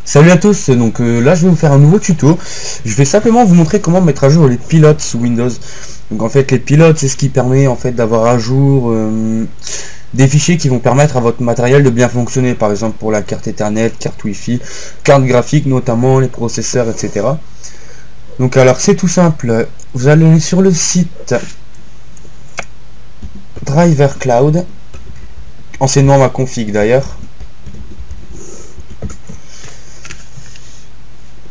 Salut à tous, donc là je vais vous faire un nouveau tuto. Je vais simplement vous montrer comment mettre à jour les pilotes sous Windows. Donc en fait les pilotes c'est ce qui permet en fait d'avoir à jour des fichiers qui vont permettre à votre matériel de bien fonctionner, par exemple pour la carte Ethernet, carte Wi-Fi, carte graphique notamment, les processeurs, etc. Donc alors c'est tout simple, vous allez sur le site Driver Cloud, anciennement ma config d'ailleurs.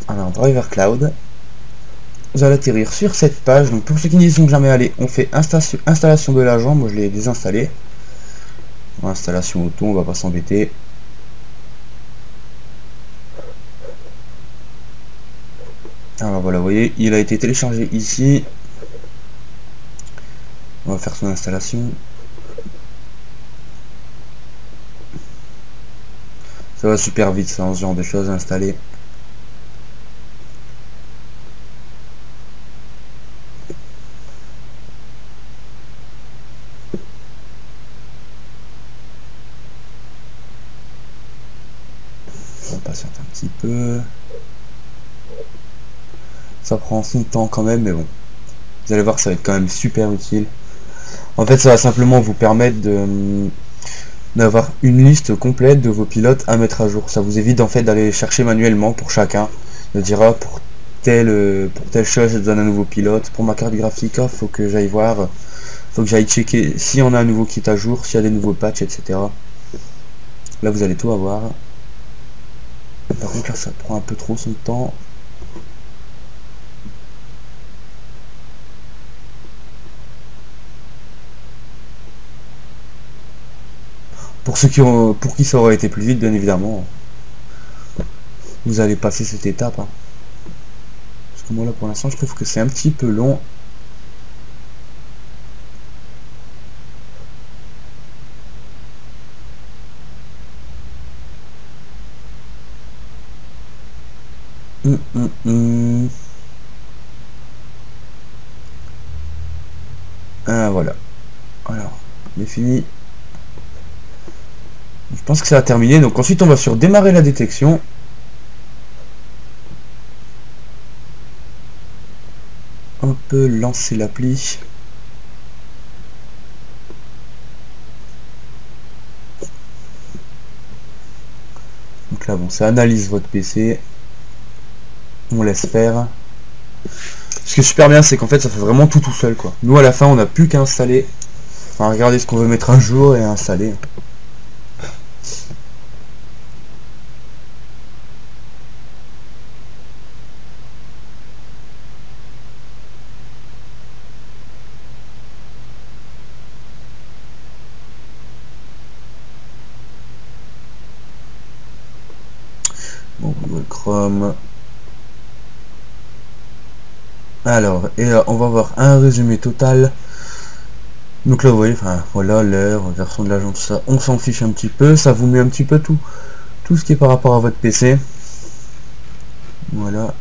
Alors Driver Cloud. Vous allez atterrir sur cette page. Donc pour ceux qui n'y sont jamais allés, on fait installation de l'agent. Moi je l'ai désinstallé. Installation auto, on va pas s'embêter. Alors voilà, vous voyez, il a été téléchargé ici. On va faire son installation. Ça va super vite, ça, ce genre de choses à installer. On patiente un petit peu. Ça prend son temps quand même, mais bon. Vous allez voir, ça va être quand même super utile. En fait, ça va simplement vous permettre d'avoir une liste complète de vos pilotes à mettre à jour. Ça vous évite en fait d'aller chercher manuellement pour chacun. Il dira pour telle chose je donne un nouveau pilote. Pour ma carte graphique, faut que j'aille voir, faut que j'aille checker si on a un nouveau kit à jour, s'il y a des nouveaux patchs, etc. Là vous allez tout avoir. Par contre là ça prend un peu trop son temps. Pour qui ça aurait été plus vite, bien évidemment, vous allez passer cette étape. Hein. Parce que moi là pour l'instant je trouve que c'est un petit peu long. Ah voilà. Alors, on est fini. Je pense que ça a terminé. Donc ensuite on va sur démarrer la détection. On peut lancer l'appli. Donc là bon, ça analyse votre PC. On laisse faire. Ce qui est super bien, c'est qu'en fait ça fait vraiment tout seul quoi. Nous à la fin on n'a plus qu'à installer. Enfin regardez ce qu'on veut mettre un jour et installer. Bon, Google Chrome. Alors, et là, on va voir un résumé total. Donc là, vous voyez, enfin, voilà, l'heure, version de l'agent, tout ça. On s'en fiche un petit peu. Ça vous met un petit peu tout ce qui est par rapport à votre PC. Voilà.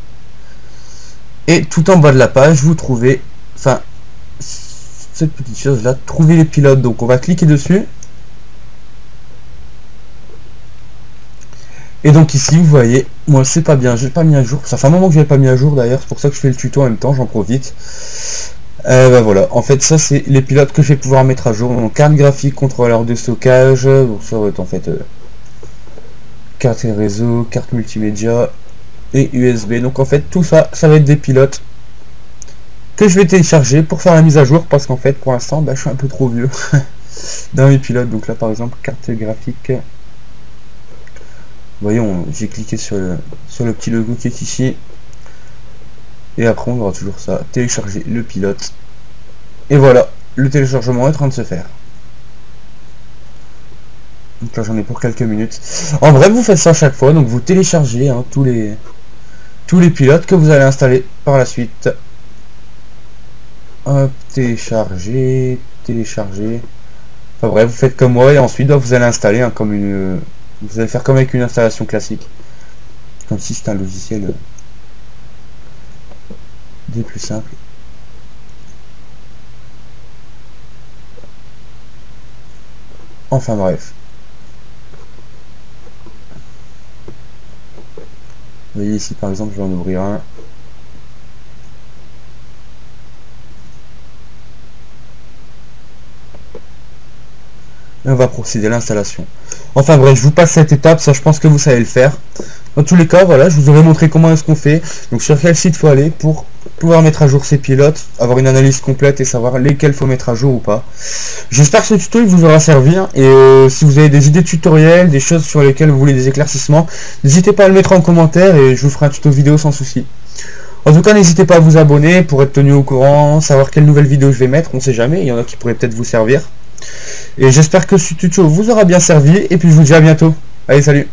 Et tout en bas de la page, vous trouvez, enfin, cette petite chose là, trouver les pilotes. Donc on va cliquer dessus. Et donc ici, vous voyez, moi c'est pas bien, j'ai pas mis à jour. Ça fait un moment que je l'ai pas mis à jour d'ailleurs, c'est pour ça que je fais le tuto en même temps, j'en profite. Ben voilà, en fait ça c'est les pilotes que je vais pouvoir mettre à jour. Donc carte graphique, contrôleur de stockage, donc ça va être en fait carte et réseau, carte multimédia et USB. Donc en fait tout ça, ça va être des pilotes que je vais télécharger pour faire la mise à jour parce qu'en fait pour l'instant je suis un peu trop vieux dans mes pilotes. Donc là par exemple carte graphique. Voyons, j'ai cliqué sur le petit logo qui est ici. Et après on aura toujours ça, télécharger le pilote. Et voilà, le téléchargement est en train de se faire. Donc là j'en ai pour quelques minutes. En bref, vous faites ça à chaque fois, donc vous téléchargez hein, tous les pilotes que vous allez installer par la suite. Hop, télécharger. Enfin bref, vous faites comme moi et ensuite vous allez installer hein, comme une. Vous allez faire comme avec une installation classique. Comme si c'était un logiciel des plus simples. Enfin bref. Vous voyez ici par exemple, je vais en ouvrir un. Et on va procéder à l'installation. Enfin bref, je vous passe cette étape, ça je pense que vous savez le faire. Dans tous les cas, voilà, je vous aurais montré comment est-ce qu'on fait. Donc sur quel site faut aller pour pouvoir mettre à jour ces pilotes, avoir une analyse complète et savoir lesquels faut mettre à jour ou pas. J'espère que ce tuto il vous aura servi. Et si vous avez des idées de tutoriels, des choses sur lesquelles vous voulez des éclaircissements, n'hésitez pas à le mettre en commentaire et je vous ferai un tuto vidéo sans souci. En tout cas, n'hésitez pas à vous abonner pour être tenu au courant, savoir quelle nouvelle vidéo je vais mettre, on sait jamais, il y en a qui pourraient peut-être vous servir. Et j'espère que ce tuto vous aura bien servi, et puis je vous dis à bientôt. Allez, salut!